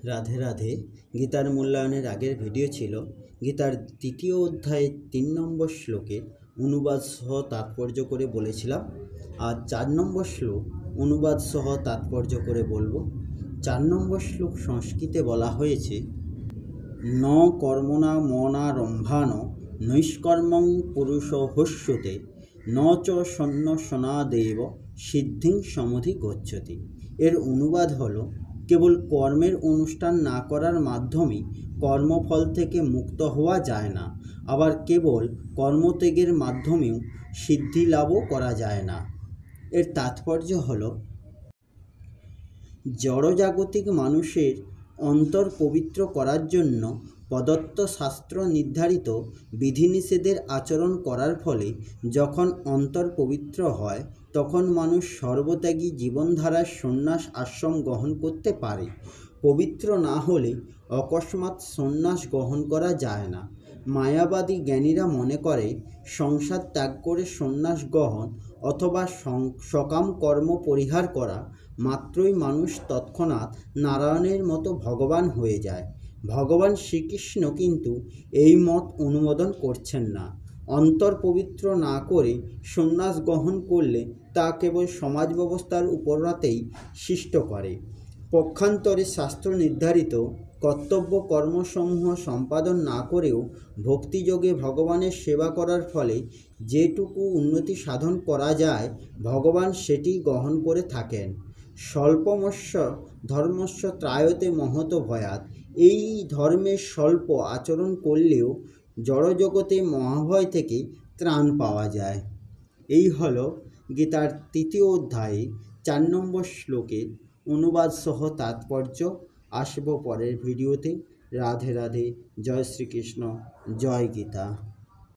রাধে রাধে। গীতার মূল্যায়নের আগের ভিডিও ছিল গীতার তৃতীয় অধ্যায়ের 3 নম্বর শ্লোকের অনুবাদ সহ তাৎপর্য করে বলেছিলাম। আর 4 নম্বর শ্লোক অনুবাদ সহ তাৎপর্য করে বলবো। 4 নম্বর শ্লোক সংস্কৃতে বলা হয়েছে, ন কর্মণা মনারম্ভান নৈষ্কর্মং পুরুষ হস্যতে ন চ সন্ন্যসনাদেব সিদ্ধিং সমধি গচ্ছতি। এর অনুবাদ হলো, কেবল কর্মের অনুষ্ঠান না করার মাধ্যমে কর্মফল থেকে মুক্ত হওয়া যায় না, আবার কেবল কর্মত্যাগের মাধ্যমেও সিদ্ধি লাভও করা যায় না। এর তাৎপর্য হলো, জড়জাগতিক মানুষের অন্তর পবিত্র করার জন্য প্রদত্ত শাস্ত্র নির্ধারিত বিধিনিষেধের আচরণ করার ফলে যখন অন্তর পবিত্র হয়, তখন মানুষ সর্বত্যাগী জীবনধারার সন্ন্যাস আশ্রম গ্রহণ করতে পারে। পবিত্র না হলে অকস্মাৎ সন্ন্যাস গ্রহণ করা যায় না। মায়াবাদী জ্ঞানীরা মনে করে সংসার ত্যাগ করে সন্ন্যাস গ্রহণ অথবা সকাম কর্ম পরিহার করা মাত্রই মানুষ তৎক্ষণাৎ নারায়ণের মতো ভগবান হয়ে যায়। ভগবান শ্রীকৃষ্ণ কিন্তু এই মত অনুমোদন করছেন না। অন্তর পবিত্র না করে সন্ন্যাস গ্রহণ করলে তা কেবল সমাজ ব্যবস্থার উপরাতেই সৃষ্ট করে। পক্ষান্তরে শাস্ত্র নির্ধারিত কর্তব্য কর্মসমূহ সম্পাদন না করেও ভক্তিযোগে ভগবানের সেবা করার ফলে যেটুকু উন্নতি সাধন করা যায়, ভগবান সেটি গ্রহণ করে থাকেন। স্বল্পমস্য ধর্মস্য ত্রায়তে মহত ভয়াৎ। এই ধর্মের স্বল্প আচরণ করলেও জড়জগতে মহাভয় থেকে ত্রাণ পাওয়া যায়। এই হলো গীতার তৃতীয় অধ্যায়ে 4 নম্বর শ্লোকের অনুবাদ সহ তাৎপর্য। আসবো পরের ভিডিওতে। রাধে রাধে। জয় শ্রীকৃষ্ণ। জয় গীতা।